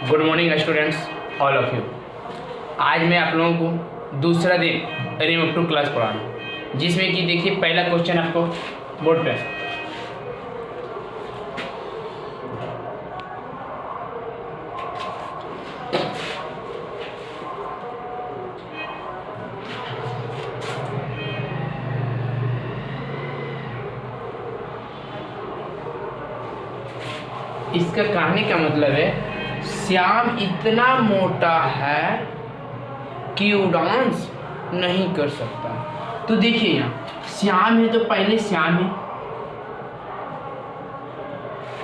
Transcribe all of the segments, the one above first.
Good morning students, all of you. आज मैं आप लोगों को दूसरा दिन रिमूव टू क्लास पढ़ा रहा हूँ, जिसमें कि देखिए पहला क्वेश्चन आपको बोर्ड पे इसका कहने का मतलब है श्याम इतना मोटा है कि डांस नहीं कर सकता। तो देखिए यहाँ श्याम है तो पहले श्याम है,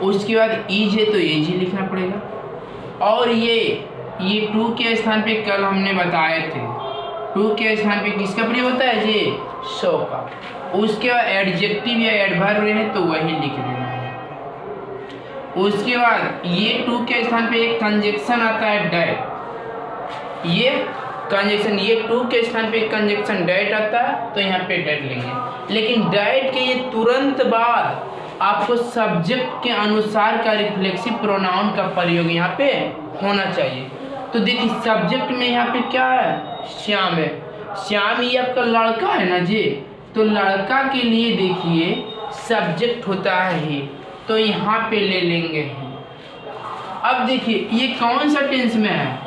उसके बाद ईज है तो एज ही लिखना पड़ेगा। और ये टू के स्थान पे कल हमने बताए थे, टू के स्थान पे किसका प्रयोग होता है? ये सो का। उसके बाद एडजेक्टिव या एडवर्ब है तो वही लिख देना है। उसके बाद ये टू के स्थान पे एक कंजक्शन आता है डैट, ये कंजक्शन, ये टू के स्थान पे एक कंजक्शन डैट आता है तो यहाँ पे डैट लेंगे। लेकिन डैट के ये तुरंत बाद आपको सब्जेक्ट के अनुसार का रिफ्लेक्सिव प्रोनाउन का प्रयोग यहाँ पे होना चाहिए। तो देखिए सब्जेक्ट में यहाँ पे क्या है? श्याम है। श्याम ये आपका लड़का है ना जी, तो लड़का के लिए देखिए सब्जेक्ट होता है ही, तो यहाँ पे ले लेंगे ही। अब देखिए ये कौन सा टेंस में है?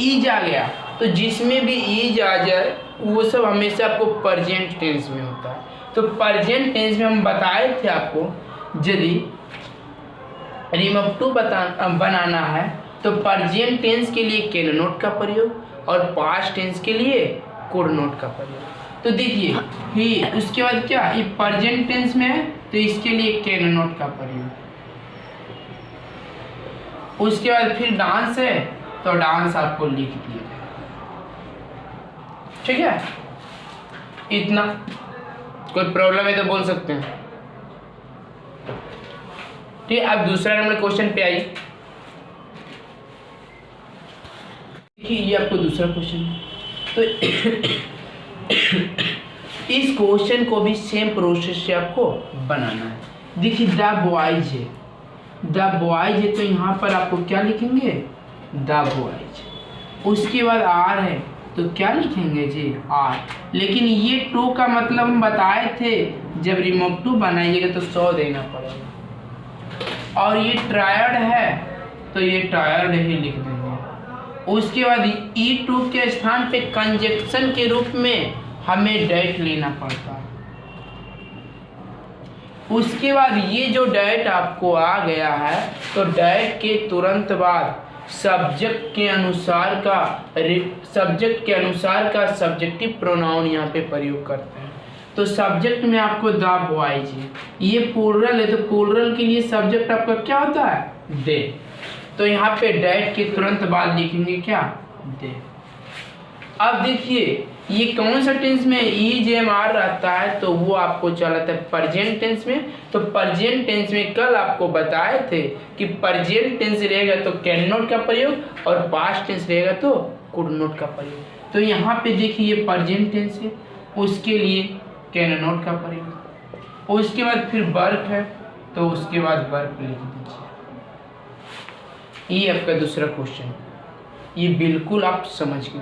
ईज आ गया, तो जिसमें भी ईज आ जाए वो सब हमेशा आपको प्रेजेंट टेंस में होता है। तो प्रेजेंट टेंस में हम बताए थे आपको, यदि रिमूव टू बनाना है तो प्रेजेंट टेंस के लिए कैन नोट का प्रयोग और पास्ट टेंस के लिए कुड नोट का प्रयोग। तो देखिए ही उसके बाद क्या, ये प्रेजेंट टेंस में है तो इसके लिए कैन नोट का प्रयोग। उसके बाद फिर डांस है तो डांस आपको लिख दिया जाए, ठीक है? इतना। कोई प्रॉब्लम है तो बोल सकते हैं, ठीक है? अब दूसरा नंबर क्वेश्चन पे आई। देखिए ये आपको दूसरा क्वेश्चन है, तो इस क्वेश्चन को भी सेम प्रोसेस से आपको बनाना है। देखिए द बॉयज है, द बॉयज है तो यहाँ पर आपको क्या लिखेंगे? The boys. उसके बाद आर है तो क्या लिखेंगे जी? आर। लेकिन ये टू का मतलब हम बताए थे, जब रिमूव टू बनाइएगा तो 100 देना पड़ेगा। और ये टायर्ड है तो ये टायर्ड ही लिख देंगे। उसके बाद E2 के स्थान पे कंजक्शन के रूप में हमें डैट लेना पड़ता है। उसके बाद ये जो डैट आपको आ गया है तो डैट के तुरंत बाद सब्जेक्ट के अनुसार का सब्जेक्टिव प्रोनाउन यहाँ पे प्रयोग करते हैं। तो सब्जेक्ट में आपको द बॉयज है, ये प्लूरल है तो प्लूरल के लिए सब्जेक्ट आपका क्या होता है? दे। तो यहाँ पे डैट के तुरंत बाद लिखेंगे क्या? दे। अब देखिए ये कौन सा टेंस में ईज एम आर रहता है, तो वो आपको चलाता है प्रेजेंट टेंस में। तो प्रेजेंट टेंस में कल आपको बताए थे कि प्रेजेंट टेंस रहेगा तो कैन नॉट का प्रयोग और पास्ट टेंस रहेगा तो कुड नॉट का प्रयोग। तो यहाँ पे देखिए ये प्रेजेंट टेंस है, उसके लिए कैन नॉट का प्रयोग। उसके बाद फिर वर्क है तो उसके बाद वर्क लिख दीजिए। ये आपका दूसरा क्वेश्चन, ये बिल्कुल आप समझ गए।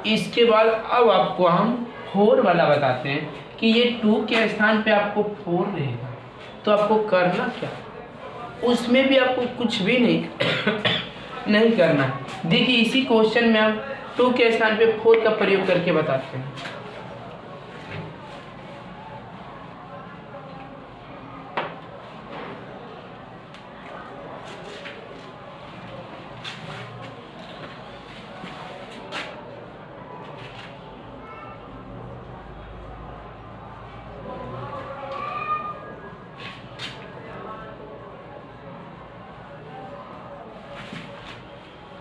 इसके बाद अब आपको हम 4 वाला बताते हैं कि ये 2 के स्थान पे आपको 4 रहेगा तो आपको करना क्या? उसमें भी आपको कुछ भी नहीं करना है। देखिए इसी क्वेश्चन में हम 2 के स्थान पे 4 का प्रयोग करके बताते हैं।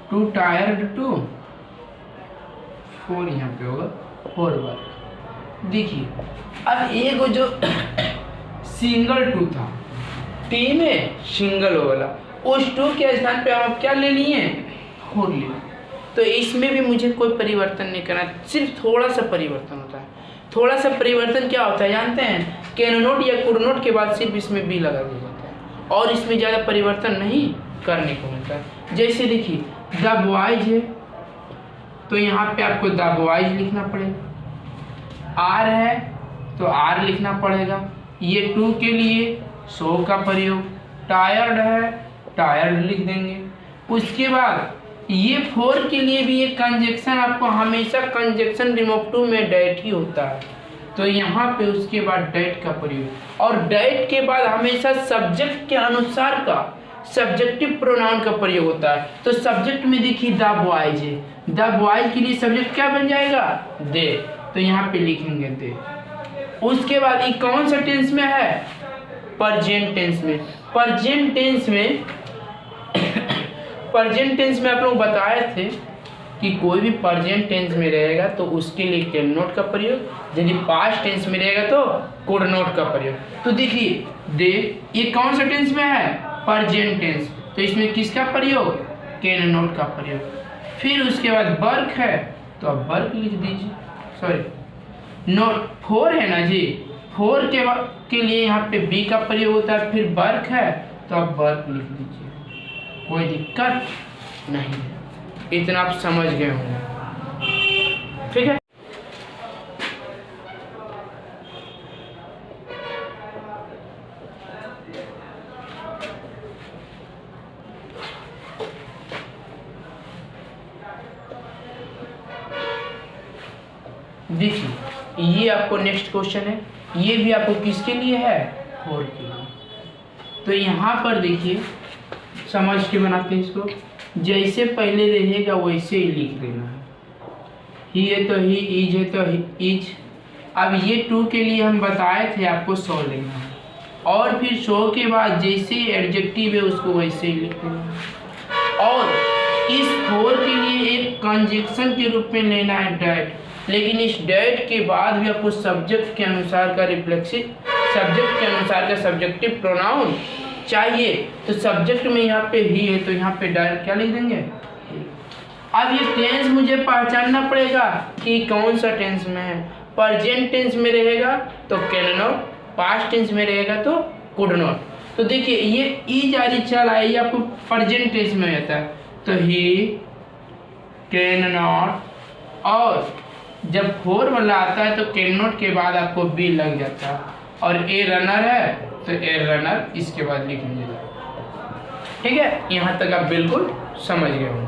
टू टायर्ड टू 4 यहाँ पे होगा 4 वर्क। देखिए अब एक जो सिंगल टू था, टी में सिंगल वाला, उस 2 के स्थान पे आप क्या ले लिए? 4 ले। तो इसमें भी मुझे कोई परिवर्तन नहीं करना, सिर्फ थोड़ा सा परिवर्तन होता है। थोड़ा सा परिवर्तन क्या होता है जानते हैं? कैन नोट या कुड नोट के बाद सिर्फ इसमें भी लगा दिया जाता है और इसमें ज़्यादा परिवर्तन नहीं करने को मिलता है। जैसे देखिए द बॉयज है तो यहाँ पे आपको द बॉयज लिखना पड़ेगा। आर है तो आर लिखना पड़ेगा। ये टू के लिए सो का प्रयोग। टायर्ड है टायर्ड लिख देंगे। उसके बाद ये फोर के लिए भी एक कंजक्शन, आपको हमेशा कंजक्शन रिमूव टू में डैट ही होता है, तो यहाँ पे उसके बाद डैट का प्रयोग। और डैट के बाद हमेशा सब्जेक्ट के अनुसार का सब्जेक्टिव प्रोनाउन का प्रयोग होता है। तो सब्जेक्ट में देखिए द बॉयज है, द बॉयज के लिए सब्जेक्ट क्या बन जाएगा? दे, तो यहाँ पे लिखेंगे दे। उसके बाद ये कौन सा टेंस में है? प्रेजेंट टेंस में। प्रेजेंट टेंस में प्रेजेंट टेंस में आप लोग बताए थे कि कोई भी प्रेजेंट टेंस में रहेगा तो उसके लिए कैन नॉट का प्रयोग, यदि पास्ट टेंस में रहेगा तो कुड नॉट का प्रयोग। तो देखिए दे ये कौन सा टेंस में है? प्रेजेंट टेंस, तो इसमें किसका प्रयोग? कैन नॉट का प्रयोग। फिर उसके बाद वर्क है तो आप वर्क लिख दीजिए, सॉरी नॉट, फोर है ना जी, फोर के लिए यहाँ पे बी का प्रयोग होता है। फिर वर्क है तो आप वर्क लिख दीजिए, कोई दिक्कत नहीं है। इतना आप समझ गए होंगे, ठीक है। देखिए ये आपको नेक्स्ट क्वेश्चन है, ये भी आपको किसके लिए है? फोर के लिए। तो यहाँ पर देखिए समझ के बनाते हैं इसको, जैसे पहले रहेगा वैसे ही लिख देना है। ही है तो ही, इज है तो इज। अब ये टू के लिए हम बताए थे आपको सो लेना है, और फिर सो के बाद जैसे एडजेक्टिव है उसको वैसे ही लिख देना है। और इस फोर के लिए एक कंजक्शन के रूप में लेना है डैट, लेकिन इस डैट के बाद भी आपको सब्जेक्ट के अनुसार का रिफ्लेक्सिव, सब्जेक्ट के अनुसार का सब्जेक्टिव प्रोनाउन चाहिए। तो सब्जेक्ट में यहाँ पे ही है तो यहाँ पे डायरेक्ट क्या लिख देंगे? अब ये टेंस मुझे पहचानना पड़ेगा कि कौन सा टेंस में है। प्रेजेंट टेंस में रहेगा तो कैन नॉट, पास्ट टेंस में रहेगा तो कुड नॉट। तो देखिए ये ई जारी चल है, ये आपको प्रेजेंट टेंस में रहता है, तो ही कैन नॉट, और जब फोर वाला आता है तो कैन नॉट के बाद आपको बी लग जाता है, और ए रनर है तो ए रनर इसके बाद लिख लीजिएगा, ठीक है। यहाँ तक आप बिल्कुल समझ गए होंगे।